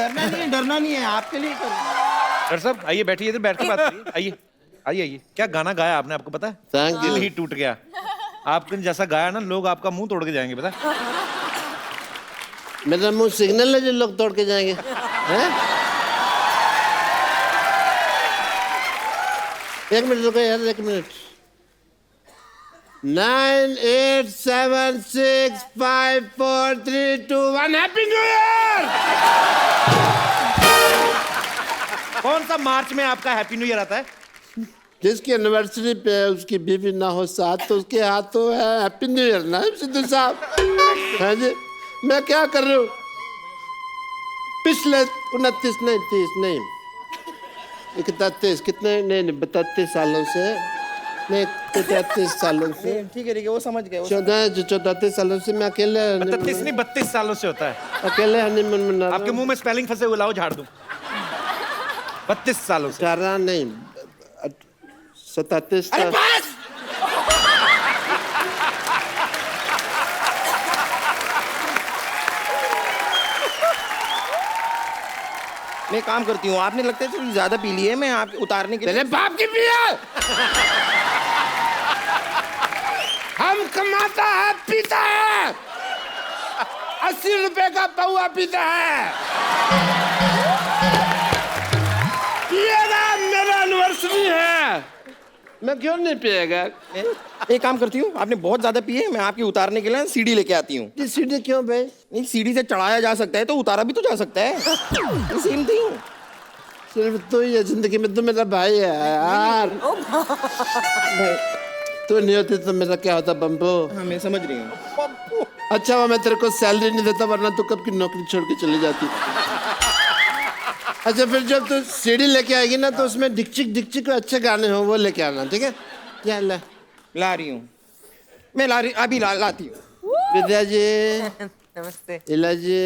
डरना नहीं है, आपके लिए करूँ। डॉक्टर साहब आइए, बैठिए, इधर बैठ के बात करिए। आइए आइए आइए। क्या गाना गाया आपने, आपको पता है? थैंक दिल यू। ही टूट गया। आपने जैसा गाया ना, लोग आपका मुंह तोड़ के जाएंगे, पता है? मेरा मुंह सिग्नल है जो लोग तोड़ के जाएंगे, हैं? एक मिनट रुको यार, एक मिनट। 9, 8, 7, 6, 5, 4, 3, 2, 1 happy new year. कौन सा मार्च में आपका हैप्पी न्यू ईयर आता है? जिसकी एनिवर्सरी पे उसकी बीवी ना हो साथ, तो उसके हाथों है हैप्पी न्यू ईयर ना सिद्धू साहब। हाँ जी, मैं क्या कर रहा हूँ? पिछले 29 नहीं 30 नहीं 31 कितने नहीं 32 सालों से नहीं 33 सालों से ठीक है वो समझ गए। 34 सालों से मैं अकेले 32 नहीं 32 सालों से होता है। अकेले हनीमून मना रहा आपके मुंह में स्पेलिंग फंसे हुए, लाओ झाड़ दूं। 32 सालों से। 18 नहीं 37 अरे बस! मैं काम करती हूँ, आपने लगता है थोड़ी ज्यादा पी ली है, मैं आप उतारने के लिए। तेरे बाप की पिया। हम कमाता है पीता है, 80 रुपए का पौआ पीता है। पिएगा, मेरा एनिवर्सरी है। मैं क्यों नहीं पिएगा? एक काम करती हूँ, आपने बहुत ज्यादा पी है, मैं आपकी उतारने के लिए सीढ़ी लेके आती हूँ। ये सीढ़ी क्यों भाई? नहीं, सीढ़ी से चढ़ाया जा सकता है तो उतारा भी तो जा सकता है। Same thing. सिर्फ तू ही है जिंदगी में, तू मेरा भाई है यार। तू नहीं होती तो मेरा क्या होता बम्बो? हाँ मैं समझ रही हूँ। अच्छा वो मैं तेरे को सैलरी नहीं देता, वरना तू कब की नौकरी छोड़ के चली जाती। अच्छा फिर जब तू सीडी लेके आएगी ना, तो उसमें डिक्चिक डिक्चिक अच्छे गाने हो वो लेके आना, ठीक है? क्या ला रही हूँ मैं, अभी लाती हूँ। विद्या जी, नमस्ते। इला जी,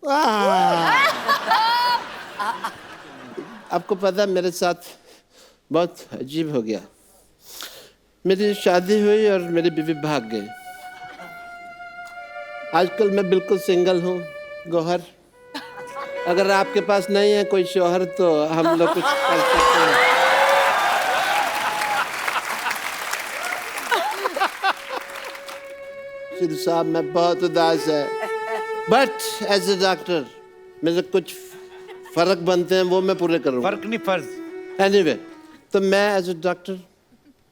वाह। आपको पता मेरे साथ बहुत अजीब हो गया। मेरी शादी हुई और मेरी बीवी भाग गई। आजकल मैं बिल्कुल सिंगल हूँ गौहर। अगर आपके पास नहीं है कोई शौहर तो हम लोग कुछ कर सकते हैं। सिद्धू साहब मैं बहुत उदास है, बट एज ए डॉक्टर मेरे कुछ फर्क बनते हैं, वो मैं पूरे करूँगा। फर्क नहीं, फर्ज। एनीवे, तो मैं एज ए डॉक्टर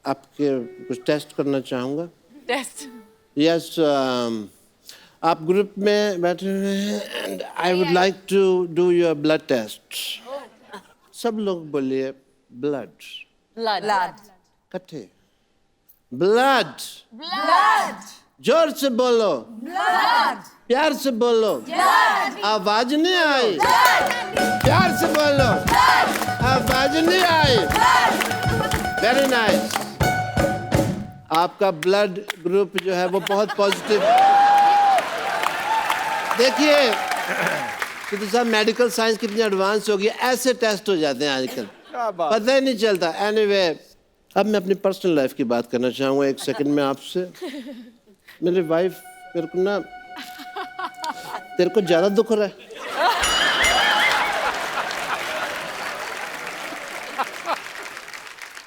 आपके कुछ टेस्ट करना चाहूँगा। टेस्ट? यस, आप ग्रुप में बैठे हुए हैं and I would like to do your blood test. सब लोग बोलिए ब्लड। ब्लड। इकट्ठे ब्लड। ब्लड। जोर से बोलो, प्यार से बोलो, आवाज नहीं आई। प्यार से बोलो, आवाज नहीं आई। Very nice. आपका ब्लड ग्रुप जो है वो बहुत पॉजिटिव। देखिए सिद्धू साहब, मेडिकल साइंस कितनी एडवांस हो गई, ऐसे टेस्ट हो जाते हैं आजकल, पता ही नहीं चलता। एनीवे, अब मैं अपनी पर्सनल लाइफ की बात करना चाहूँगा एक सेकंड में आपसे। मेरी वाइफ मेरे को ना, तेरे को ज्यादा दुख हो रहा है?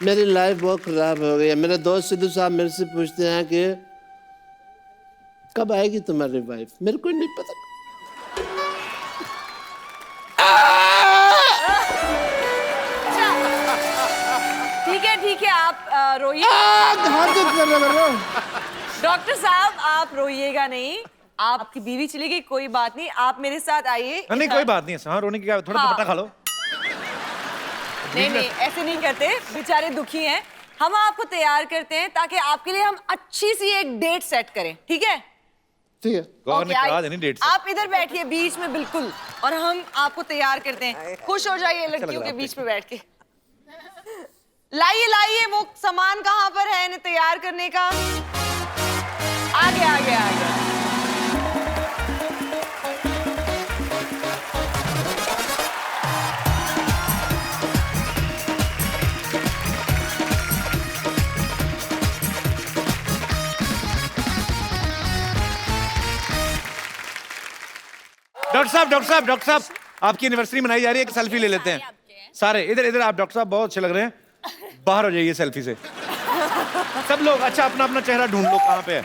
मेरी लाइफ बहुत खराब हो गई है। मेरे दोस्त सिद्धू साहब मेरे से पूछते हैं कि कब आएगी तुम्हारी वाइफ? मेरे को नहीं पता। ठीक है आप रोइए। डॉक्टर साहब आप रोइएगा नहीं, आपकी बीवी चली गई, कोई बात नहीं, आप मेरे साथ आइए। नहीं कोई बात नहीं है, हाँ रोने की क्या, थोड़ा दुपट्टा खा लो। नहीं ऐसे नहीं करते, बेचारे दुखी हैं। हम आपको तैयार करते हैं ताकि आपके लिए हम अच्छी सी एक डेट सेट करें, ठीक है? ठीक है। गौर ने कहा नहीं डेट से। आप इधर बैठिए बीच में बिल्कुल, और हम आपको तैयार करते हैं। खुश हो जाइए लड़कियों के बीच में बैठ के। लाइए वो सामान कहाँ पर है इन्हें तैयार करने का? आगे। डॉक्टर डॉक्टर साहब आपकी एनिवर्सरी मनाई जा रही है, एक सेल्फी ले लेते हैं सारे। इधर आप डॉक्टर साहब बहुत अच्छे लग रहे हैं, बाहर हो जाइए सेल्फी से सब लोग। अच्छा अपना अपना चेहरा ढूंढ लो कहाँ पे है,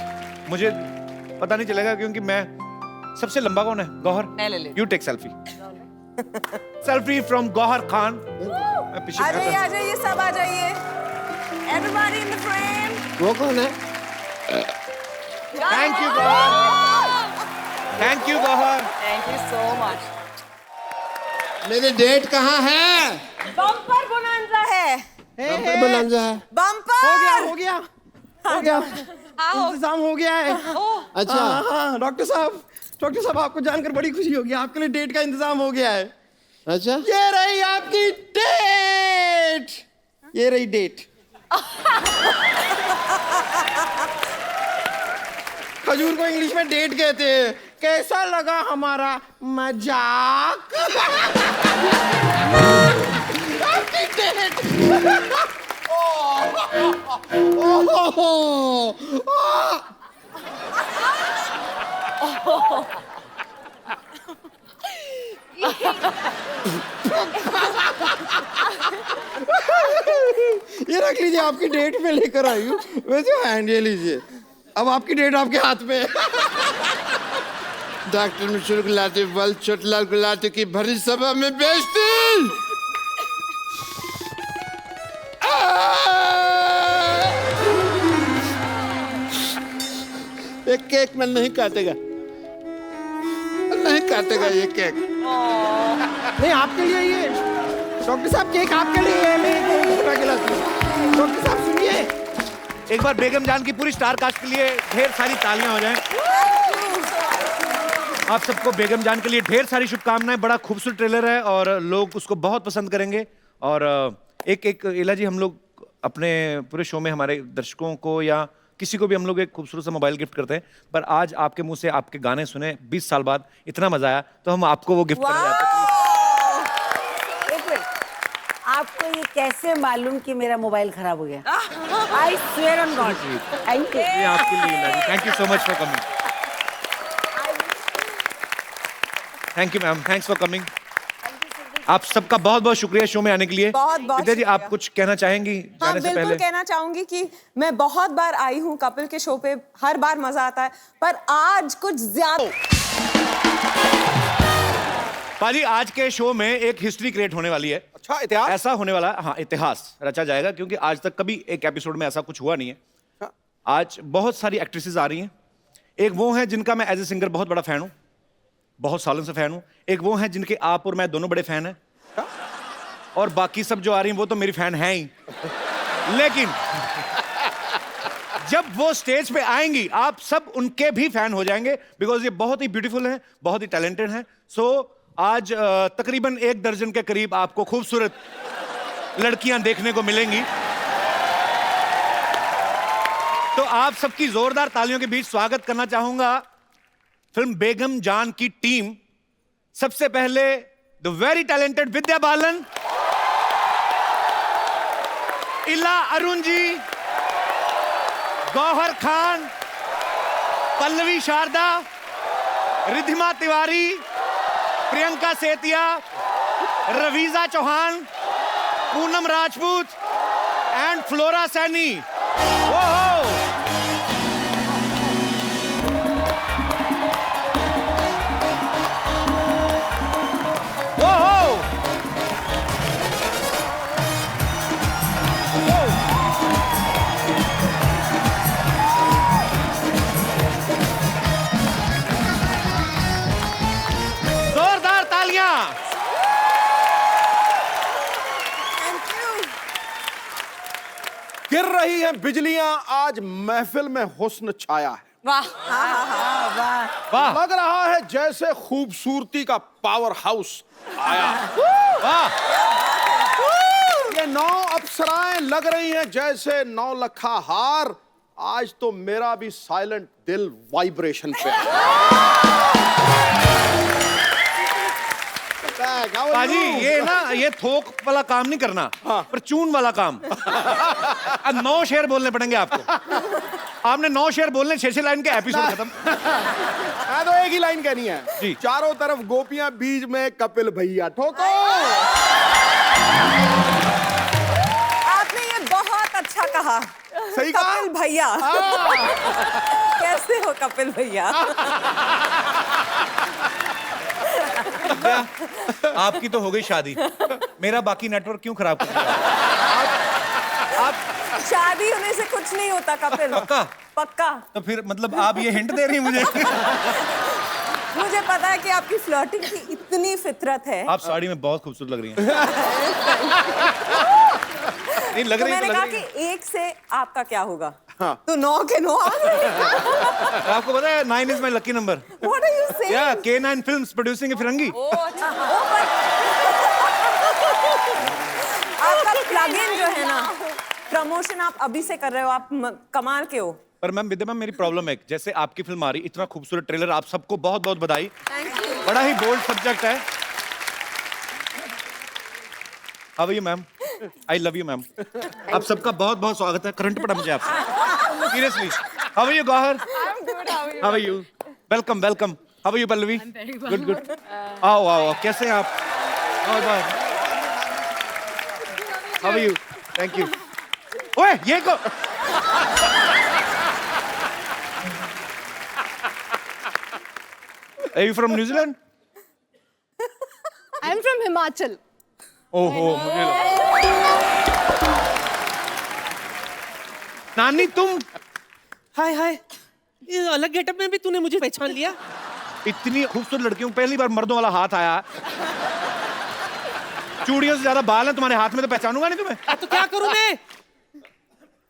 मुझे पता नहीं चलेगा क्योंकि मैं सबसे लंबा कौन है? Gauhar, you take selfie. Selfie from Gauhar Khan. मैं पीछे आ जाइए सब आ जाइए, एवरीबॉडी इन द फ्रेम। वो कौन है? Thank you Gauhar, thank you Gauhar. Thank you so much. मेरी डेट कहाँ है? बम्पर बोनांजा है, बोनांजा है। बम्पर हो गया इंतजाम हो गया है। अच्छा हाँ डॉक्टर साहब आपको जानकर बड़ी खुशी होगी, आपके लिए डेट का इंतजाम हो गया है। अच्छा, ये रही आपकी डेट, ये रही डेट। खजूर को इंग्लिश में डेट कहते हैं। कैसा लगा हमारा मजाक? आपकी डेट। ये रख लीजिए, आपकी डेट पे लेकर आई हूँ। वैसे हैंड ये लीजिए, अब आपकी डेट आपके हाथ में है। डॉक्टर मिशुर गुलाटी बल छोटलाल गुलाटी की भरी सभा में बेइज्जती। ये केक में नहीं काटेगा, नहीं काटेगा ये केक। नहीं आपके लिए ये डॉक्टर साहब, केक आपके लिए है। मैं उठा के लाती हूँ। डॉक्टर साहब सुनिए, एक बार बेगम जान की पूरी स्टार कास्ट के लिए ढेर सारी तालियां हो जाएं। आप सबको बेगम जान के लिए ढेर सारी शुभकामनाएं। बड़ा खूबसूरत ट्रेलर है और लोग उसको बहुत पसंद करेंगे। और एक इला जी, हम लोग अपने पूरे शो में हमारे दर्शकों को या किसी को भी हम लोग एक खूबसूरत सा मोबाइल गिफ्ट करते हैं, पर आज आपके मुंह से आपके गाने सुने 20 साल बाद, इतना मजा आया तो हम आपको वो गिफ्ट करने जाते हैं। एक मिनट, आपको ये कैसे मालूम कि मेरा मोबाइल खराब हो गया? I swear on God. Thank you. ये आपके लिए Ila ji, thank you so much for coming. Thank you ma'am, thanks for coming. आप सबका बहुत बहुत शुक्रिया शो में आने के लिए। बहुत विद्या जी, आप कुछ कहना चाहेंगी हाँ, जाने से बिल्कुल पहले? कहना चाहूंगी कि मैं बहुत बार आई हूँ कपिल के शो पे, हर बार मजा आता है, पर आज कुछ ज्यादा। पाजी, आज के शो में एक हिस्ट्री क्रिएट होने वाली है। अच्छा इतिहास ऐसा होने वाला है, हाँ इतिहास रचा जाएगा, क्योंकि आज तक कभी एक एपिसोड में ऐसा कुछ हुआ नहीं है। आज बहुत सारी एक्ट्रेसेस आ रही हैं। एक वो हैं जिनका मैं एज ए सिंगर बहुत बड़ा फैन हूँ, बहुत सालों से फैन हूँ। एक वो हैं जिनके आप और मैं दोनों बड़े फैन हैं। और बाकी सब जो आ रही हैं वो तो मेरी फैन हैं ही। लेकिन जब वो स्टेज पे आएंगी आप सब उनके भी फैन हो जाएंगे, बिकॉज ये बहुत ही ब्यूटीफुल हैं, बहुत ही टैलेंटेड हैं। सो आज तकरीबन 1 दर्जन के करीब आपको खूबसूरत लड़कियां देखने को मिलेंगी। तो आप सबकी जोरदार तालियों के बीच स्वागत करना चाहूंगा फिल्म बेगम जान की टीम। सबसे पहले the very talented Vidya Balan, इला अरुण जी, गौहर खान, पल्लवी शारदा, रिधिमा तिवारी, प्रियंका सेतिया, रवीजा चौहान, पूनम राजपूत एंड फ्लोरा सैनी। जोरदार तालियां। गिर रही हैं बिजलियां, आज महफिल में हुस्न छाया है। वाह वाह लग रहा है जैसे खूबसूरती का पावर हाउस आया। वाह, ये 9 अप्सराएं लग रही हैं जैसे 9 लखा हार। आज तो मेरा भी साइलेंट दिल वाइब्रेशन पे है। back. How are पाजी you? ये ना ये थोक वाला काम नहीं करना, पर चून वाला काम। अब 9 शेर बोलने पड़ेंगे आपको। आपने 9 शेर बोलने, 6 लाइन के एपिसोड खत्म। मैं तो एक ही लाइन कहनी है जी। चारों तरफ गोपियां, बीच में कपिल भैया, ठोको। आपने ये बहुत अच्छा कहा। सही कहा? कपिल भैया। कैसे हो कपिल भैया? आपकी तो हो गई शादी, मेरा बाकी नेटवर्क क्यों खराब कर दिया? आप शादी होने से कुछ नहीं होता कपिल। पक्का? पक्का। तो फिर मतलब आप ये हिंट दे रही हैं मुझे? मुझे पता है कि आपकी फ्लर्टिंग की इतनी फितरत है। आप साड़ी में बहुत खूबसूरत लग रही हैं। नहीं लग तो रही है, मैंने तो कहा लग रही कि 1 से आपका क्या होगा? हाँ। तो 9 के 9 आ गए। है। आपको पता है 9 is my lucky number. What are you saying? या K9 फिल्म्स प्रोड्यूसिंग फिरंगी। आपका प्लग इन जो है ना, प्रमोशन आप अभी से कर रहे हो, आप कमाल के हो। पर मैम विद्या मैम मेरी प्रॉब्लम है, जैसे आपकी फिल्म आ रही, इतना खूबसूरत ट्रेलर, आप सबको बहुत बहुत बधाई। बड़ा ही बोल्ड सब्जेक्ट है। How are you ma'am? I love you ma'am. आप सबका बहुत बहुत स्वागत है। करंट पड़ा मुझे आपसे, seriously. How are you Gauhar? How are you? Welcome welcome. How are you Pallavi? Good good. आओ आओ, कैसे हैं आप? How are you? Thank you. ओए ये को Are you from New Zealand? I'm from Himachal. ओहो मुझे नानी तुम हाय हाय, ये अलग गेटअप में भी तूने मुझे पहचान लिया? इतनी खूबसूरत लड़की हूँ, पहली बार मर्दों वाला हाथ आया। चूड़ियों से ज्यादा बाल हैं तुम्हारे हाथ में, तो पहचानूंगा नहीं तुम्हें। तो क्या करूं मैं?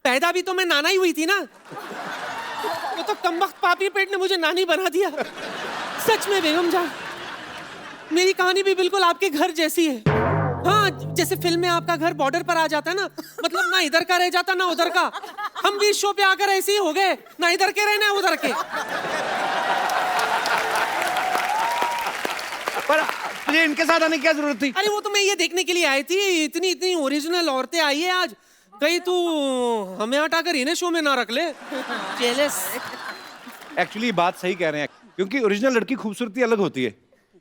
पैदा भी तो मैं नाना ही हुई थी ना। वो तो कमबख्त पापी पेट ने मुझे नानी बना दिया। सच में बेगम जान, मेरी कहानी भी बिल्कुल आपके घर जैसी है। हाँ, जैसे फिल्म में आपका घर बॉर्डर पर आ जाता है ना, मतलब ना इधर का रह जाता ना उधर का। हम भी इस शो पे आकर ऐसे ही हो गए, ना इधर के रहे ना उधर के। पर मुझे इनके साथ आने की क्या जरूरत थी? अरे वो तो मैं ये देखने के लिए आई थी, इतनी इतनी ओरिजिनल औरतें आई है आज। कहीं तू हमें हटाकर इन्हें शो में ना रख ले। जेलस। एक्चुअली बात सही कह रहे हैं, क्योंकि ओरिजिनल लड़की खूबसूरती अलग होती है।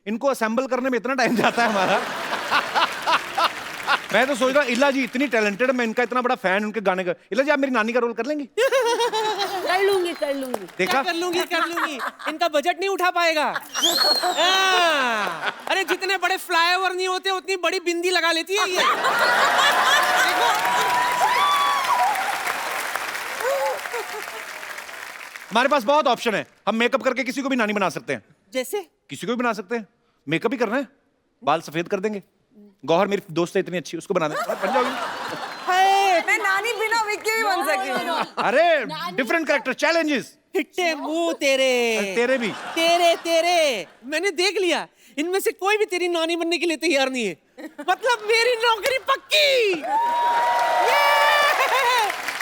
इनको असेंबल करने में इतना टाइम जाता है हमारा। मैं तो सोच रहा हूँ इला जी इतनी टैलेंटेड, मैं इनका इतना बड़ा फैन उनके गाने का। इला जी आप मेरी नानी का रोल कर लेंगी? कर लूंगी कर लूंगी। देखा? कर लूंगी कर लूंगी। इनका बजट नहीं उठा पाएगा। अरे जितने बड़े फ्लाईओवर नहीं होते उतनी बड़ी बिंदी लगा लेती है ये। हमारे पास बहुत ऑप्शन है, हम मेकअप करके किसी को भी नानी बना सकते हैं। जैसे किसी को भी बना सकते हैं, मेकअप ही करना है, बाल सफेद कर देंगे। गौहर मेरी दोस्त है इतनी अच्छी, उसको बना देंगे, बन जाओगी। मैं नानी बिना विग के भी बन सकती हूँ। अरे डिफरेंट कैरेक्टर, चैलेंजेस। हिट्टे मुंह तेरे। तेरे भी। तेरे मैंने देख लिया, इनमें से कोई भी तेरी नानी बनने के लिए तैयार नहीं है। मतलब मेरी नौकरी पक्की।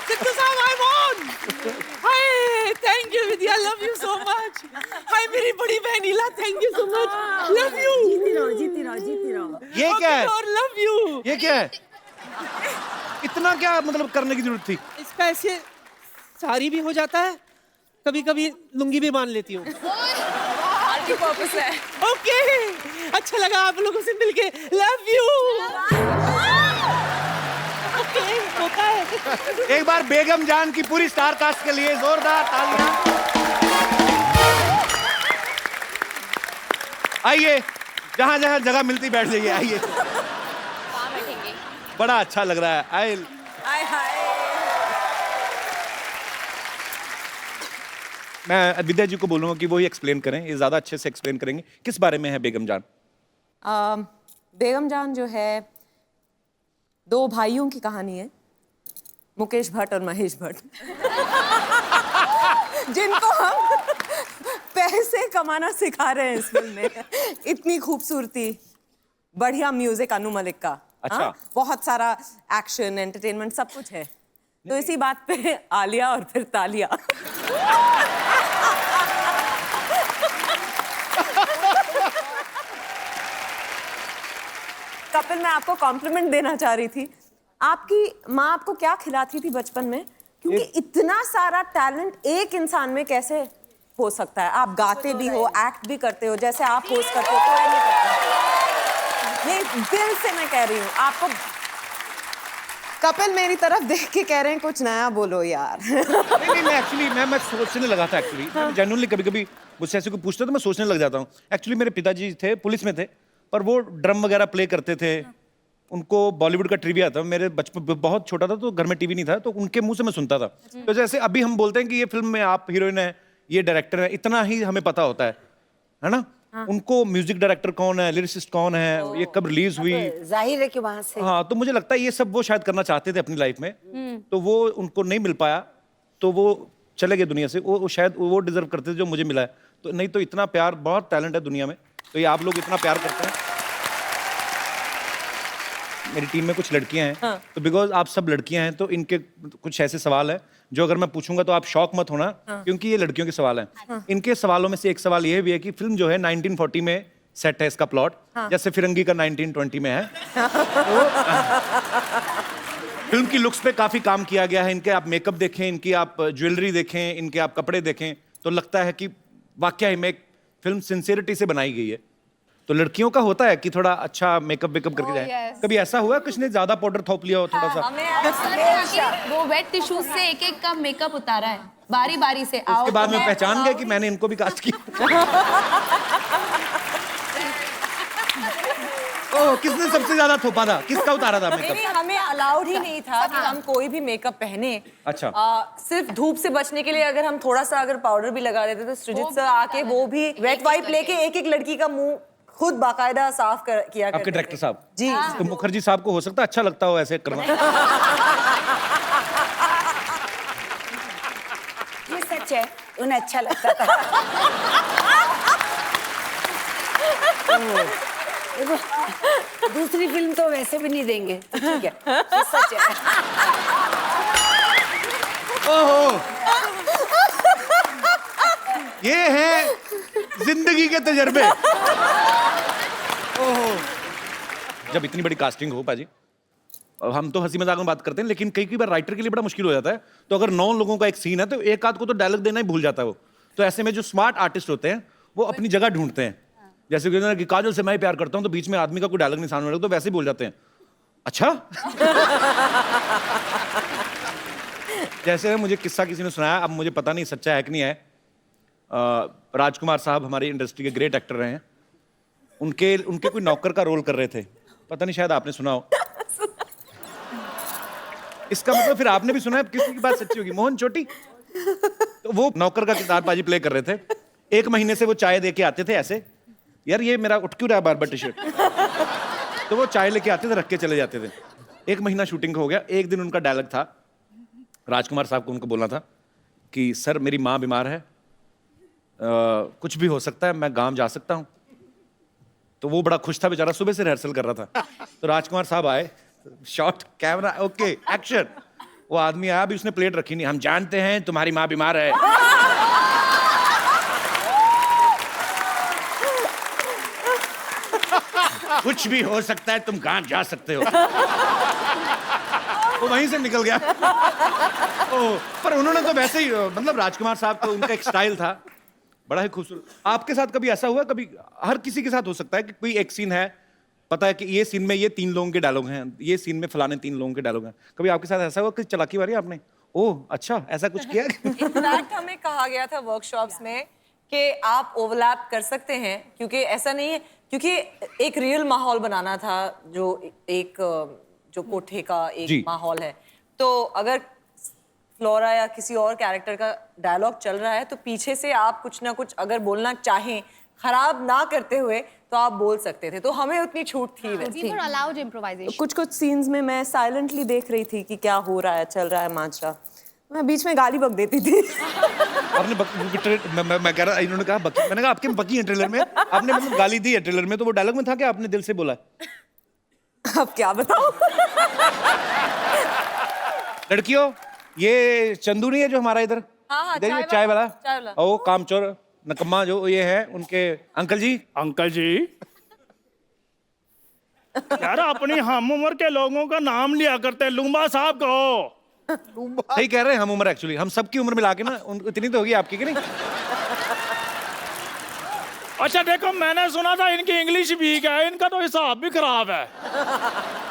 सिद्धू साहब, I won. Hi, thank you Vidya, love you so much. Hi मेरी बड़ी बहन Ila, thank you so much, love you. जीती रहो जीती रहो जीती रहो। ये क्या है? और लव यू। ये क्या है? इतना क्या मतलब करने की जरूरत थी? इसका ऐसे साड़ी भी हो जाता है, कभी कभी लुंगी भी बांध लेती हूँ। पर्पस है। ओके, अच्छा लगा आप लोगों से मिलके, लव यू। ओके, होता है। एक बार बेगम जान की पूरी स्टार कास्ट के लिए जोरदार तालियां। आइए, जहां जहां जगह मिलती बैठ जाइए, आइए। बड़ा अच्छा लग रहा है। हाय हाय। मैं विद्या जी को बोलूंगा कि वो ही एक्सप्लेन करें, ये ज्यादा अच्छे से एक्सप्लेन करेंगे। किस बारे में है बेगम जान? बेगम जान जो है 2 भाइयों की कहानी है, मुकेश भट्ट और महेश भट्ट, जिनको हम पैसे कमाना सिखा रहे हैं इस फिल्म में। इतनी खूबसूरती, बढ़िया म्यूजिक अनु मलिक का। अच्छा। हाँ? बहुत सारा एक्शन, एंटरटेनमेंट, सब कुछ है। तो इसी बात पे आलिया और फिर तालिया। मैं आपको कॉम्प्लीमेंट देना चाह रही थी। आपकी माँ आपको क्या खिलाती थी बचपन में? क्योंकि इतना सारा टैलेंट एक इंसान में कैसे हो सकता है? आप गाते भी हो, एक्ट भी करते हो, जैसे आप होस्ट करते हो, कोई नहीं करता। ये दिल से मैं कह रही हूँ आपको। कपिल मेरी तरफ देख के कह रहे हैं कुछ नया बोलो यार। नहीं, मैं एक्चुअली मैं सोचने लगा था एक्चुअली। जेन्युइनली कभी-कभी मुझसे ऐसे कोई पूछता तो मैं सोचने लग जाता हूँ। एक्चुअली मेरे पिताजी थे, पुलिस में थे, पर वो ड्रम वगैरह प्ले करते थे। उनको बॉलीवुड का ट्रिविया था। मेरे बचपन बहुत छोटा था तो घर में टीवी नहीं था, तो उनके मुंह से मैं सुनता था। तो जैसे अभी हम बोलते हैं कि ये फिल्म में आप हीरोइन है, ये डायरेक्टर है, इतना ही हमें पता होता है ना? उनको म्यूजिक डायरेक्टर कौन है, लिरिसिस्ट कौन है, ये कब रिलीज हुई, जाहिर है कि वहां से। हाँ, तो मुझे लगता है ये सब वो शायद करना चाहते थे अपनी लाइफ में, तो वो उनको नहीं मिल पाया, तो वो चले गए दुनिया से। वो शायद वो डिजर्व करते थे जो मुझे मिला है। तो नहीं तो इतना प्यार, बहुत टैलेंट है दुनिया में, तो ये आप लोग इतना प्यार करते हैं। मेरी टीम में कुछ लड़कियां हैं, तो बिकॉज आप सब लड़कियां हैं तो इनके कुछ ऐसे सवाल हैं जो अगर मैं पूछूंगा तो आप शॉक मत होना, क्योंकि ये लड़कियों के सवाल हैं। इनके सवालों में से एक सवाल ये भी है कि फिल्म जो है 1940 में सेट है, इसका प्लॉट जैसे फिरंगी का 1920 में है। तो फिल्म की लुक्स पे काफी काम किया गया है। इनके आप मेकअप देखें, इनकी आप ज्वेलरी देखें, इनके आप कपड़े देखें, तो लगता है कि वाकई में एक फिल्म सिंसियरिटी से बनाई गई है। तो लड़कियों का होता है कि थोड़ा अच्छा मेकअप वेकअप करके जाए। कभी ऐसा हुआ किसी ने ज्यादा पाउडर थोप लिया हो थोड़ा सा? वो वेट टिश्यूज से एक एक का मेकअप उतारा है बारी बारी से। उसके बाद में पहचान गए कि मैंने इनको भी कास्ट किया। ओह, किसने सबसे ज्यादा थोपा था? किसका उतारा था मेकअप? नहीं, हमें अलाउड ही नहीं था कि हम कोई भी मेकअप पहने। अच्छा। सिर्फ धूप से बचने के लिए अगर हम थोड़ा सा अगर पाउडर भी लगा देते तो सृजित सर आके वो भी वेट वाइप लेके एक एक लड़की का मुंह खुद बाकायदा साफ किया आपके डायरेक्टर साहब जी। तो मुखर्जी साहब को हो सकता है अच्छा लगता हो ऐसे करना। ये सच है, उन्हें अच्छा लगता था। दूसरी फिल्म तो वैसे भी नहीं देंगे, तो ठीक है, ये सच है। ओहो, ये है जिंदगी के तजर्बे। ओहो, जब इतनी बड़ी कास्टिंग हो पाजी, अब हम तो हंसी मजाक में बात करते हैं, लेकिन कई बार राइटर के लिए बड़ा मुश्किल हो जाता है। तो अगर 9 लोगों का एक सीन है तो एक आध को तो डायलॉग देना ही भूल जाता है वो। तो ऐसे में जो स्मार्ट आर्टिस्ट होते हैं वो अपनी जगह ढूंढते हैं। जैसे कि काजल से मैं प्यार करता हूं, तो बीच में आदमी का कोई डायलॉग नहीं सामने तो वैसे ही बोल जाते हैं, अच्छा। जैसे मुझे किस्सा किसी ने सुनाया, अब मुझे पता नहीं सच्चा है कि नहीं है। राजकुमार साहब हमारी इंडस्ट्री के ग्रेट एक्टर रहे हैं। उनके कोई नौकर का रोल कर रहे थे, पता नहीं शायद आपने सुना हो। इसका मतलब फिर आपने भी सुना है, किसी की बात सच्ची होगी। मोहन चोटी, तो वो नौकर का किरदार पाजी प्ले कर रहे थे। 1 महीने से वो चाय दे के आते थे ऐसे, यार ये मेरा उठ क्यों रहा है बार-बार टी शर्ट। तो वो चाय लेके आते थे, रख के चले जाते थे। 1 महीना शूटिंग हो गया। एक दिन उनका डायलॉग था, राजकुमार साहब को उनको बोलना था कि सर मेरी माँ बीमार है, कुछ भी हो सकता है, मैं गांव जा सकता हूँ। तो वो बड़ा खुश था बेचारा, सुबह से रिहर्सल कर रहा था। तो राजकुमार साहब आए, शॉट कैमरा ओके एक्शन। वो आदमी आया, अभी उसने प्लेट रखी नहीं, हम जानते हैं तुम्हारी माँ बीमार है। कुछ भी हो सकता है, तुम गांव जा सकते हो। वो वहीं से निकल गया। पर उन्होंने तो वैसे ही, मतलब राजकुमार साहब तो उनका एक स्टाइल था बड़ा ही खूबसूरत। आपके साथ कभी ऐसा हुआ? कभी हर किसी के साथ हो सकता है कि कोई एक सीन है, पता है कि ये सीन में ये 3 लोगों के डायलॉग हैं, ये सीन में फलाने 3 लोगों के डायलॉग हैं। कभी आपके साथ ऐसा हुआ कि चलाकी मारी आपने? ओह अच्छा, ऐसा कुछ किया? इनफैक्ट हमें कहा गया था वर्कशॉप्स में कि आप ओवरलैप कर सकते हैं, क्योंकि ऐसा नहीं है, क्योंकि एक रियल माहौल बनाना था, जो कोठे का एक माहौल है। तो अगर फ्लोरा या किसी और कैरेक्टर का डायलॉग चल रहा है तो पीछे से आप कुछ ना कुछ अगर बोलना चाहें, खराब ना करते हुए, तो आप बोल सकते थे। तो हमें उतनी छूट थी वैसे। कुछ सीन्स में मैं साइलेंटली देख रही थी कि क्या हो रहा है, चल रहा है माजरा। मैं बीच में गाली बक देती थी। आपने मैं कह रहा, इन्होंने कहा बकी, मैंने कहा आपके बकी है ट्रेलर में, आपने मतलब गाली दी है ट्रेलर में, तो वो डायलॉग में था कि आपने दिल से बोला? अब क्या बताऊं? लड़कियों, ये चंदू नहीं है जो हमारा इधर चाय वाला, ओ कामचोर नकम्मा जो ये है, उनके अंकल जी। यार अपनी हम उम्र के लोगों का नाम लिया करते, लुम्बा साहब कहो। सही कह रहे हैं, हम उम्र एक्चुअली हम सबकी उम्र मिला के ना इतनी तो होगी आपकी कि नहीं? अच्छा देखो, मैंने सुना था इनकी इंग्लिश वीक है, इनका तो हिसाब भी खराब है।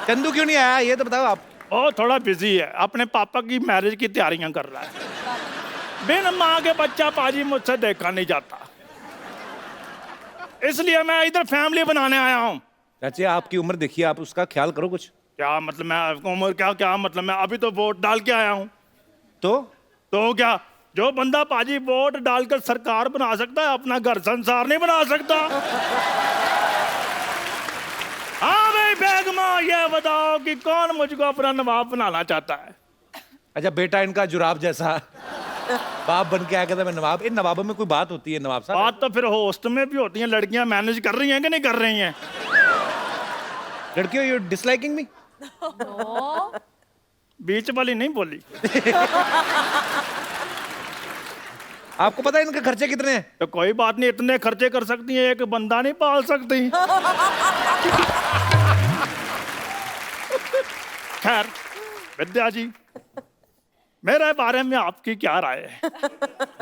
चंदू क्यों नहीं आया ये तो बताओ आप। वो थोड़ा बिजी है, अपने पापा की मैरिज की तैयारियां कर रहा है। बिन माँ के बच्चा पाजी मुझसे देखा नहीं जाता, इसलिए मैं इधर फैमिली बनाने आया हूँ। चाची आपकी उम्र देखिए, आप उसका ख्याल करो कुछ। क्या मतलब मैं उम्र क्या मतलब मैं अभी तो वोट डाल के आया हूँ। तो क्या, जो बंदा पाजी वोट डालकर सरकार बना सकता है, अपना घर संसार नहीं बना सकता। हाँ भाई बेगमा, ये बताओ कि कौन मुझको अपना नवाब बनाना चाहता है? अच्छा बेटा इनका जुराब जैसा बाप बन के आया, कहता मैं नवाब। इन नवाबों में कोई बात होती है नवाब साहब? बात तो फिर होस्ट में भी होती है, लड़कियां मैनेज कर रही हैं कि नहीं कर रही हैं? लड़कियों यू डिसलाइकिंग मी? बीच वाली नहीं बोली। आपको पता है इनके खर्चे कितने हैं? तो कोई बात नहीं, इतने खर्चे कर सकती हैं, एक बंदा नहीं पाल सकती। खैर विद्या जी, मेरे बारे में आपकी क्या राय है?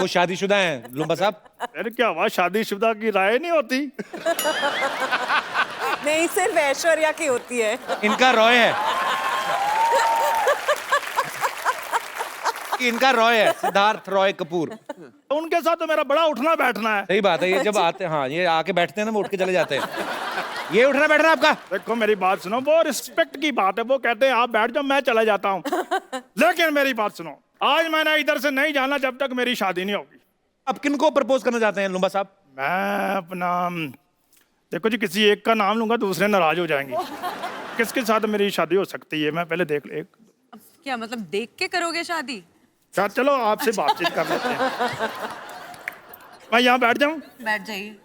वो शादीशुदा हैं लुम्बा साहब। अरे क्या हुआ, शादीशुदा की राय नहीं होती? नहीं, सिर्फ ऐश्वर्या की होती है। इनका रॉय है, इनका रॉय है, सिद्धार्थ रॉय कपूर। उनके साथ तो मेरा बड़ा उठना बैठना है। सही बात है, ये जब आते हाँ ये आके बैठते हैं ना, वो उठ के चले जाते हैं। ये उठना बैठना आपका? देखो मेरी बात सुनो, वो रिस्पेक्ट की बात है, वो कहते हैं आप बैठ जाओ मैं चला जाता हूँ। लेकिन मेरी बात सुनो, आज मैंने इधर से नहीं जाना जब तक मेरी शादी नहीं होगी। अब किनको प्रपोज करना चाहते हैं लुम्बा साहब? मैं अपना, देखो जी, किसी एक का नाम लूंगा दूसरे नाराज हो जाएंगे। किसके साथ मेरी शादी हो सकती है, मैं पहले देख ले। क्या मतलब देख के करोगे शादी? चलो आपसे बातचीत कर लेते हैं। मैं यहाँ बैठ जाऊँ? बैठ जाइए।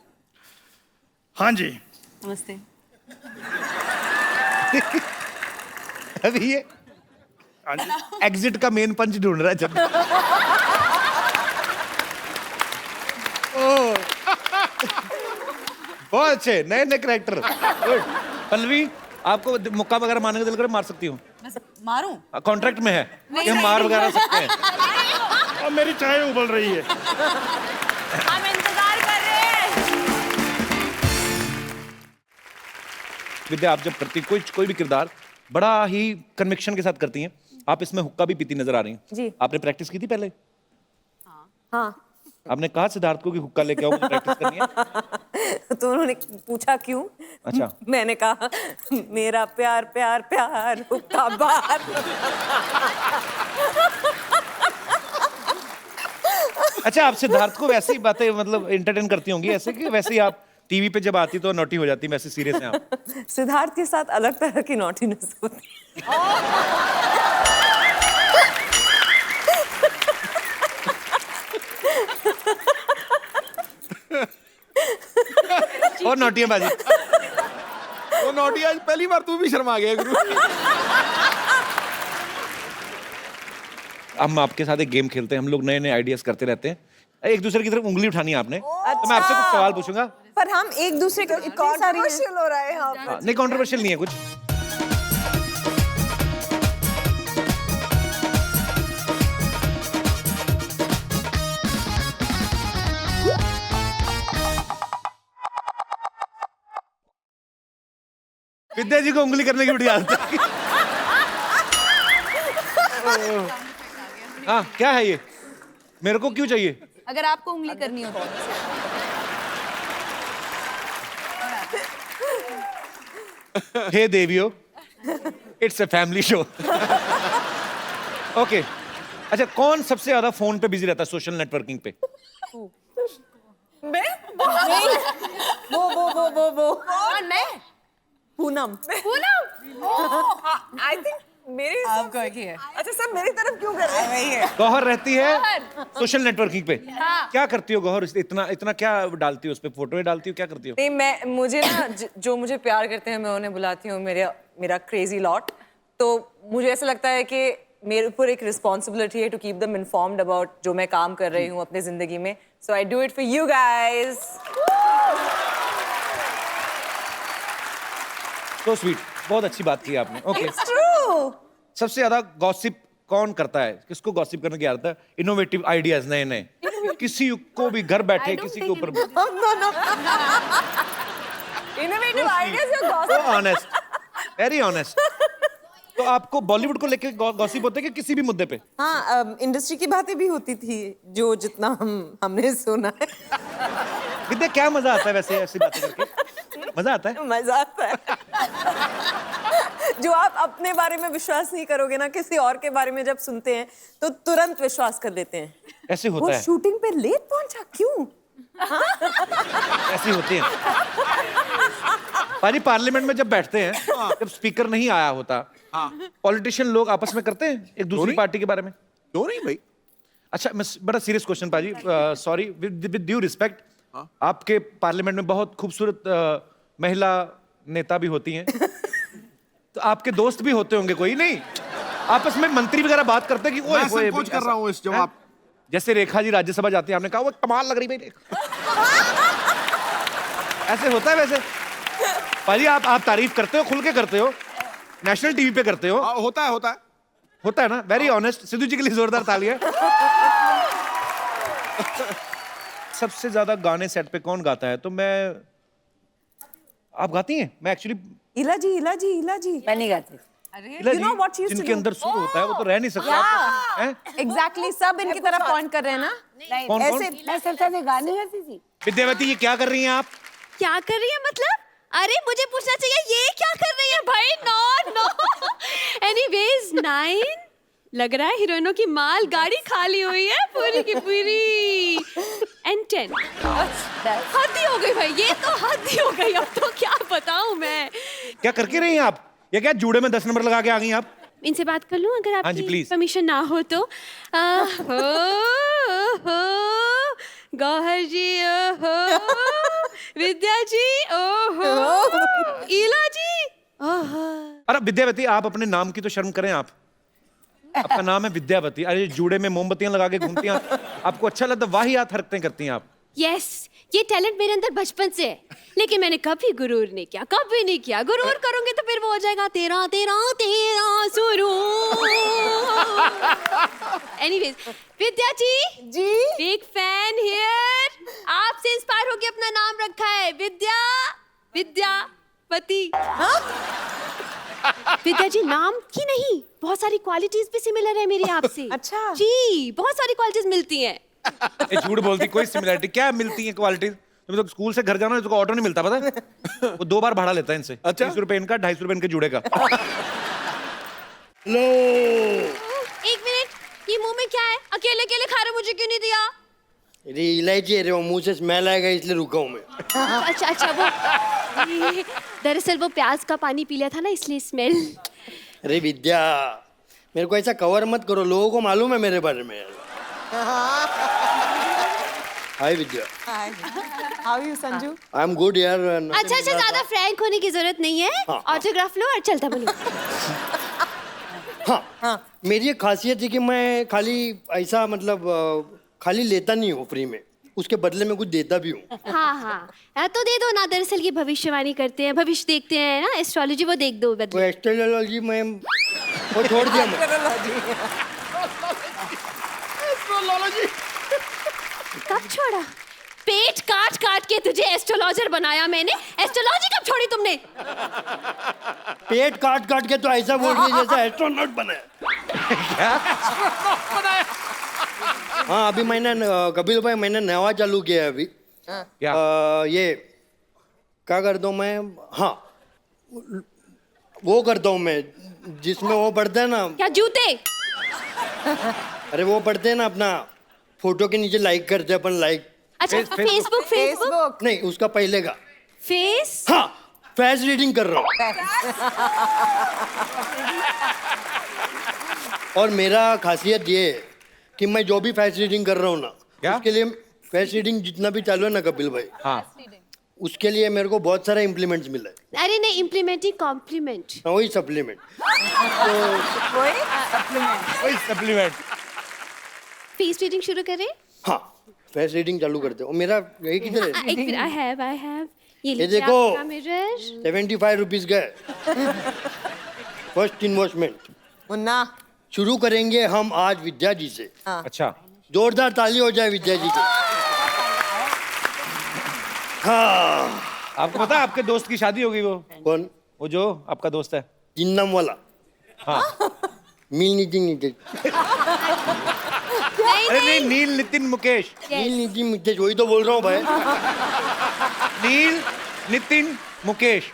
हाँ जी। नमस्ते। अभी ये हाँ जी। एग्जिट का मेन पंच ढूंढ रहा है जब। बहुत अच्छे नए नए कैरेक्टर। पल्लवी, आपको मुक्का वगैरह मारने का दिल करे मार सकती हूँ? मारूं? कॉन्ट्रैक्ट में है कि हम मार वगैरह सकते हैं। और मेरी चाय उबल रही है। हम इंतजार कर रहे हैं। विद्या, आप जब करती कोई भी किरदार बड़ा ही कन्विक्शन के साथ करती हैं। आप इसमें हुक्का भी पीती नजर आ रही हैं जी। आपने प्रैक्टिस की थी पहले? हाँ। आपने कहा सिद्धार्थ को कि हुक्का लेके आओ, मुझे प्रैक्टिस करनी है। तो उन्होंने पूछा क्यों? अच्छा। मैंने कहा मेरा प्यार प्यार प्यार हुक्का बार। अच्छा, आप सिद्धार्थ को वैसी बातें मतलब एंटरटेन करती होंगी ऐसे कि वैसे ही आप टीवी पे जब आती तो नॉटी हो जाती, वैसे सीरियस हैं आप? सिद्धार्थ के साथ अलग तरह की नॉटीनेस होती है। और नॉटी है बाजी। वो नोटी आज पहली बार तू भी शर्मा गया गुरु। हम आपके साथ एक गेम खेलते हैं, हम लोग नए नए आइडियाज करते रहते हैं। एक दूसरे की तरफ उंगली उठानी है आपने। तो मैं आपसे कुछ सवाल पूछूंगा। पर हम एक दूसरे को कंट्रोवर्शियल हो रहा है यहाँ पे। नहीं, कंट्रोवर्शियल नहीं है कुछ। विद्या जी को उंगली करने की बड़ी आदत है। हाँ, क्या है ये? मेरे को क्यों चाहिए? अगर आपको उंगली करनी हो तो। हे देवियो, it's a family show. Okay, अच्छा कौन सबसे ज्यादा फोन पे बिजी रहता है सोशल नेटवर्किंग पे? मैं? वो कौन? मैं? पूनम। आई थिंक मेरे आपको एक ही है। अच्छा सब मेरी तरफ क्यों कर रहे हैं? गौहर रहती है सोशल नेटवर्किंग पे। क्या करती हो गौहर? इतना क्या डालती हो उस पे? फोटो डालती हो, क्या करती हो? नहीं, मुझे ना जो मुझे प्यार करते हैं मैं उन्हें बुलाती हूँ मेरा क्रेजी लॉट। तो मुझे ऐसा लगता है कि मेरे ऊपर एक रिस्पॉन्सिबिलिटी है to keep them informed about जो मैं काम कर रही हूँ अपनी जिंदगी में। So I do it for you guys. So sweet. बहुत अच्छी बात की आपने. Okay. It's true. सबसे ज्यादा गॉसिप कौन करता है? किसको गॉसिप करने की आदत है? इनोवेटिव आइडियाज नए नए. किसी को भी घर बैठे किसी के ऊपर. No. Innovative ideas or So gossip? honest. Very honest. तो आपको बॉलीवुड को लेके गॉसिप होते कि किसी भी मुद्दे पे? हाँ, इंडस्ट्री की बातें भी होती थी जो जितना हमने सुना है. विद्या क्या मजा आता है वैसे ऐसी बातें करके? मजा आता है? मजा आता है. जो आप अपने बारे में विश्वास नहीं करोगे ना, किसी और के बारे में जब सुनते हैं तो तुरंत विश्वास कर लेते हैं. ऐसे वो होता है. शूटिंग पे लेट पहुंचा क्यों? ऐसी होती है. पाजी पार्लियामेंट में जब बैठते हैं, जब स्पीकर नहीं आया होता, पॉलिटिशियन लोग आपस में करते हैं एक दूसरी पार्टी के बारे में. क्यों नहीं भाई? अच्छा, मैं बड़ा सीरियस क्वेश्चन पाजी, सॉरी विद ड्यू रिस्पेक्ट, आपके पार्लियामेंट में बहुत खूबसूरत महिला नेता भी होती हैं. तो आपके दोस्त भी होते होंगे कोई नहीं? आपस में मंत्री वगैरह बात करते हैं कि मैं संकोच कर रहा हूँ इस जवाब. जैसे रेखा जी राज्यसभा जाती है, आपने कहा वो कमाल लग रही भाई रेखा. ऐसे होता है वैसे? पाजी आप तारीफ करते हो, खुल के करते हो, नेशनल टीवी पे करते हो. होता है होता है ना. Very honest. सिद्धू जी के लिए जोरदार तालियां. सबसे ज्यादा गाने सेट पे कौन गाता है? तो मैं, आप गाती हैं? मैं एक्चुअली इला जी. मैं नहीं गाती. You know what she used to जिनके do? अंदर सुर होता है वो तो रह नहीं सकता. हैं? Exactly, सब इनकी तरफ पॉइंट कर रहे हैं ना. कौन ऐसे मैं सबसे ज्यादा गाने गाती थी. विद्यावती, ये क्या कर रही हैं आप? क्या कर रही है मतलब? अरे मुझे पूछना चाहिए ये क्या कर रही है भाई. नो. एनीवेज 9 लग रहा है हीरोइनों की माल गाड़ी खाली हुई है पूरी की पूरी. एंड 10 हद ही हो गई भाई. ये तो हद ही हो गई. अब तो क्या बताऊं मैं. क्या करके रही हैं आप? ये क्या जूड़े में 10 नंबर लगा के आ गई आप? इनसे बात कर लूं अगर हाँ जी, आपकी please. परमिशन ना हो तो. गौहर जी, ओहो, विद्या जी, ओहो, ईला जी, ओहो. अरे विद्यावती, आप अपने नाम की तो शर्म करें. आप, आपका नाम है विद्यावती. अरे जूड़े में मोमबत्तियां लगा के घूमती हैं. आपको अच्छा लगता? वाहियात हरकतें करती हैं आप. यस, ये टैलेंट मेरे अंदर बचपन से है, लेकिन मैंने कभी गुरूर नहीं किया, कभी नहीं किया. गुरूर करूंगे तो फिर वो हो जाएगा तेरा तेरा तेरा सुरूर. Anyways, Vidya ji big fan here. आपसे इंस्पायर होके अपना नाम रखा है विद्यावती. विद्या जी नाम की नहीं, बहुत सारी क्वालिटीज भी सिमिलर है मेरी आपसे. अच्छा जी, बहुत सारी क्वालिटीज मिलती हैं. ये झूठ बोलती. कोई सिमिलरिटी क्या मिलती है? क्वालिटी तुम्हें तो स्कूल से घर जाना तो ऑटो नहीं मिलता, पता है? वो 2 बार भाड़ा लेता है इनसे. 30 रुपए इनका, 250 रुपए इनके जूड़े का. लो, एक मिनट, ये मुंह में क्या है? अकेले अकेले खा रहे, मुझे क्यों नहीं दिया? अरे इलायची है रे, वो मुंह से स्मेल आएगा इसलिए रुका हूँ मैं. अच्छा वो दरअसल वो प्याज का पानी पी लिया था ना, इसलिए स्मेल. अरे विद्या, मेरे को ऐसा कवर मत करो, लोगों को मालूम है मेरे बारे में. हाय विद्या. How are you, Sanju? I am good यार. अच्छा, ज्यादा फ्रैंक होने की जरूरत नहीं है. ऑटोग्राफ लो और चलता बनो. हाँ, मेरी एक खासियत है कि मैं खाली ऐसा मतलब खाली लेता नहीं हूँ फ्री में, उसके बदले में कुछ देता भी हूँ. हाँ, तो दे दो ना. दरअसल ये भविष्यवाणी करते हैं, भविष्य देखते हैं ना, एस्ट्रोलॉजी, वो देख दो वो बदले. एस्ट्रोलॉजी में वो छोड़ दिया मैं. कब छोड़ा? पेट काट काट के तुझे एस्ट्रोलॉजर बनाया मैंने. एस्ट्रोलॉजी कब छोड़ी तुमने? पेट काट काट के तो ऐसा बोल रही है जैसे एस्ट्रोनॉट बनाया. हाँ, अभी मैंने कपिल भाई, मैंने नया चालू किया है अभी. क्या? ये क्या करता हूँ मैं? हाँ, वो करता हूँ मैं जिसमें वो पढ़ते हैं ना. क्या जूते? अरे वो पढ़ते हैं ना, अपना फोटो के नीचे लाइक करते हैं अपन, लाइक. अच्छा, फेसबुक नहीं, उसका पहले का फेस. हाँ, फेस रीडिंग कर रहा हूँ. और मेरा खासियत ये है कि मैं जो भी फेस रीडिंग कर रहा हूँ ना, उसके लिए फेस रीडिंग जितना भी चालू है ना कपिल भाई, हाँ, उसके लिए मेरे को बहुत सारा इम्प्लीमेंट्स मिला है. अरे नहीं, इम्प्लीमेंट ही कॉम्प्लीमेंट. वही सप्लीमेंट. वही सप्लीमेंट. फेस रीडिंग शुरू करें? हाँ, फेस रीडिंग चालू करते हो. मेरा यही किधर है? एक मिनट, आई हैव ये ये लीजिए देखो। आपका मिरर। 75 रुपीज गए फर्स्ट इन्वेस्टमेंट। मुन्ना शुरू करेंगे हम आज विद्या जी से। अच्छा, जोरदार ताली हो जाए विद्या जी की। हाँ। आपको पता है आपके दोस्त की शादी होगी? कौन? वो जो आपका दोस्त है। जिन्नम वाला। हाँ। नील नितिन नितेश। अरे नहीं, नील नितिन मुकेश। नील नितिन नितेश, वही तो बोल रहा हूँ भाई। नील नितिन मुकेश।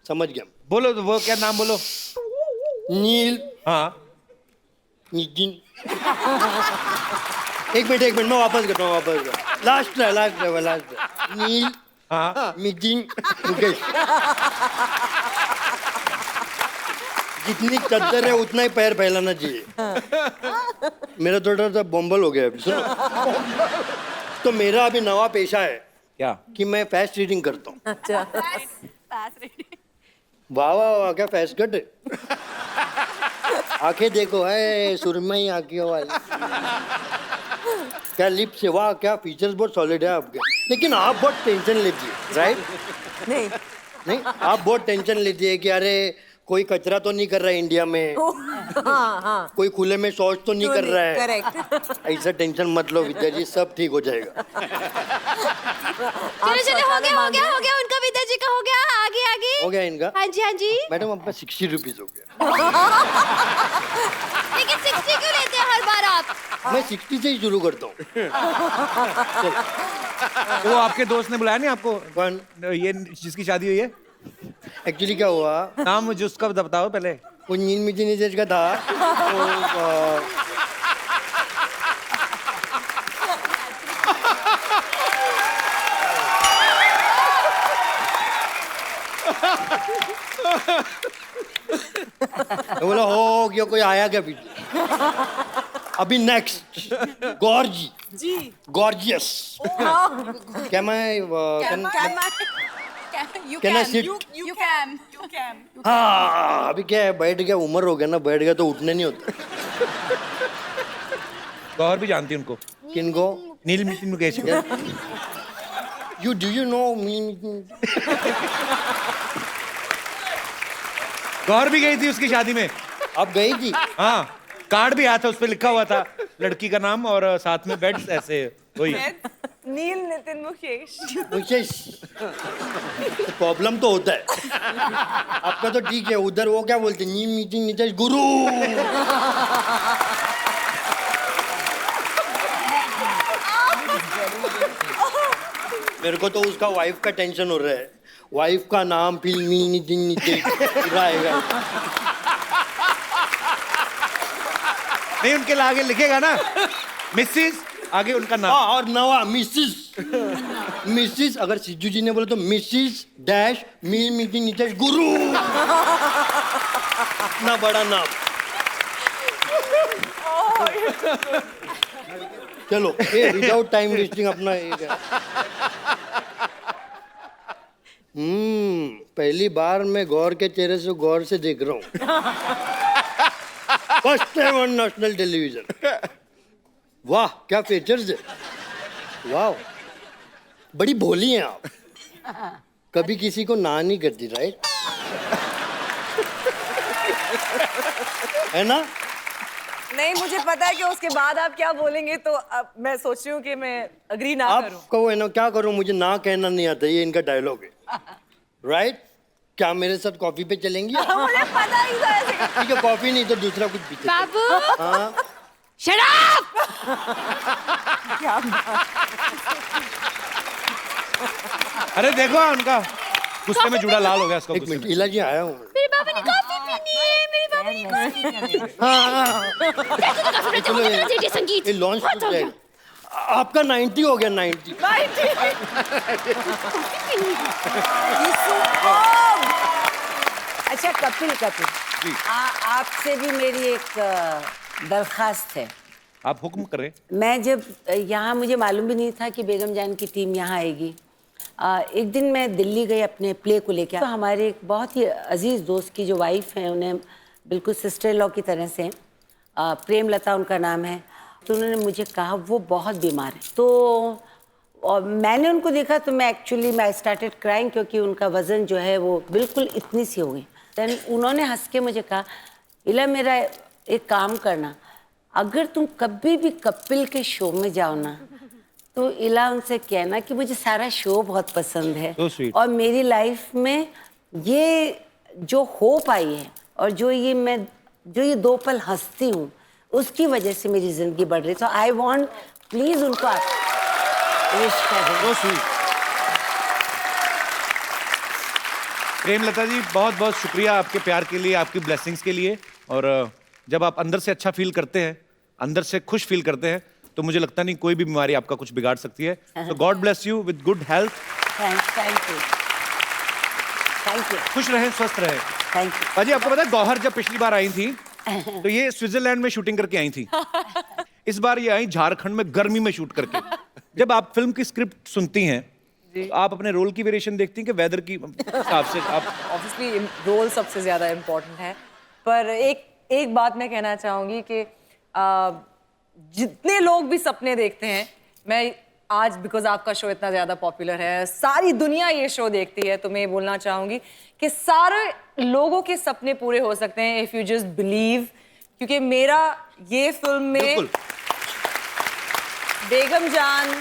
समझ गया। बोलो तो, वो क्या नाम बोलो? नील। हाँ। नितिन। एक मिनट मैं वापस करता हूँ। लास्ट है। नील। हाँ। नितिन मुकेश। जितनी चद्दर है उतना ही पैर फैलाना चाहिए। मेरा थोड़ा सा बम्बल हो गया अभी, सुनो। तो मेरा अभी नवा पेशा है क्या? कि मैं फास्ट रीडिंग करता हूँ। अच्छा वाह वाह वाह, क्या फास्ट कट है। आंखें देखो, है सुरमई आंखों वाली। क्या लिप्स है, वाह क्या फीचर्स बहुत सॉलिड है आपके। लेकिन आप बहुत टेंशन लेती है, राइट? नहीं, आप बहुत टेंशन लेती है कि अरे कोई कचरा तो नहीं कर रहा है इंडिया में। हाँ। कोई खुले में शौच तो नहीं कर रहा है। करेक्ट। ऐसा टेंशन मत लो विद्या जी, सब ठीक हो जाएगा। चलो हो गया उनका विद्या जी का हो गया। आगे हो गया इनका? हाँ जी। मैडम आपका 60 रुपीज हो गया। लेकिन 60 क्यों लेते हैं हर बार आप? मैं 60 से ही शुरू करता हूँ। तो वो आपके दोस्त ने बुलाया नहीं आपको? कौन? ये जिसकी शादी हुई है। एक्चुअली क्या हुआ, नाम मुझे उसका बताओ पहले। वो नील नितिन नितेश का था। तो बोला हो गया, कोई आया क्या पीछे? अभी नेक्स्ट गॉर्जियस। क्या मैं Can I sit? You can. हाँ, अभी क्या है, बैठ गया, उम्र हो गया ना, बैठ गया तो उठने नहीं होता। गौर भी जानती उनको। किनको? नील Nitin Mukesh. You know me? गौर भी गई थी उसकी शादी में। आप गई थी? हाँ, कार्ड भी आया था, उस पे लिखा हुआ था लड़की का नाम और साथ में बेड्स ऐसे वही। नील नितिन मुकेश। मुकेश। प्रॉब्लम तो होता है। आपका तो ठीक है, उधर वो क्या बोलते, नील नितिन नितेश गुरु। मेरे को तो उसका वाइफ का टेंशन हो रहा है। वाइफ का नाम फिल्मी नितिन नितेश रहेगा। नहीं, उनके आगे लिखेगा ना मिसेस, आगे उनका नाम। और नवा मिसिस अगर सिद्धू जी ने बोला तो मिसिस डैश मील नितिन नितेश गुरु। इतना बड़ा नाम। चलो विदाउट टाइम वेस्टिंग अपना पहली बार मैं गौर के चेहरे से गौर से देख रहा हूँ। First time on national television. वाह क्या फीचर्स है, वाह बड़ी भोली हैं आप। कभी किसी को ना नहीं करती, राइट? है ना? नहीं, मुझे पता है कि उसके बाद आप क्या बोलेंगे, तो अब मैं सोच रही हूँ कि मैं अग्री ना करूँ। आप कहो है ना, क्या करूँ, मुझे ना कहना नहीं आता, ये इनका डायलॉग है, राइट? क्या मेरे साथ कॉफी पे चलेंगी? मुझे पता ही था ऐसे। ठीक है, कॉफी नहीं तो दूसरा कुछ पीते। बाबू हाँ शराब। अरे देखो उनका गुस्से में जुड़ा लाल हो गया। एक मिनट, इलाजी आया हूँ। मेरे बाबा ने कॉफी पीनी है, मेरे बाबा ने कॉफी पीनी है। संगीत ये लॉन्च हो जाएगा। आपका 90 हो गया, 90। अच्छा कपिल आपसे भी मेरी एक दरखास्त है। आप हुक्म करें। मैं जब यहाँ, मुझे मालूम भी नहीं था कि बेगम जान की टीम यहाँ आएगी। एक दिन मैं दिल्ली गई अपने प्ले को लेकर, तो हमारे एक बहुत ही अजीज़ दोस्त की जो वाइफ है, उन्हें बिल्कुल सिस्टर लॉ की तरह से, प्रेमलता उनका नाम है, तो उन्होंने मुझे कहा वो बहुत बीमार है, तो और मैंने उनको देखा तो मैं स्टार्टेड क्राइंग, क्योंकि उनका वजन जो है वो बिल्कुल इतनी सी हो गई। देन उन्होंने हंस के मुझे कहा, इला मेरा एक काम करना, अगर तुम कभी भी कपिल के शो में जाओ ना तो इला उनसे कहना कि मुझे सारा शो बहुत पसंद है So sweet. और मेरी लाइफ में ये जो होप आई है और जो ये 2 पल हंसती हूँ उसकी वजह से मेरी जिंदगी बढ़ रही है। तो आई वांट प्लीज उनको आप विश करें। So sweet. प्रेमलता जी बहुत बहुत शुक्रिया आपके प्यार के लिए, आपकी ब्लेसिंग्स के लिए। और जब आप अंदर से अच्छा फील करते हैं, अंदर से खुश फील करते हैं, तो मुझे लगता नहीं कोई भी बीमारी आपका कुछ बिगाड़ सकती है। तो God bless you with good health. Thank you. खुश रहें, स्वस्थ रहें। Thank you. बाजी आपको पता है गौहर जब पिछली बार आई थी तो ये स्विट्जरलैंड में शूटिंग करके आई थी। इस बार ये आई झारखंड में गर्मी में शूट करके। जब आप फिल्म की स्क्रिप्ट सुनती हैं तो आप अपने रोल की वेरिएशन देखती हैं कि वेदर की हिसाब से? आप ऑब्वियसली रोल सबसे ज्यादा इम्पोर्टेंट है, पर एक बात मैं कहना चाहूंगी कि जितने लोग भी सपने देखते हैं, मैं आज बिकॉज आपका शो इतना ज्यादा पॉपुलर है, सारी दुनिया ये शो देखती है, तो मैं ये बोलना चाहूंगी कि सारे लोगों के सपने पूरे हो सकते हैं इफ यू जस्ट बिलीव। क्योंकि मेरा ये फिल्म में बेगम जान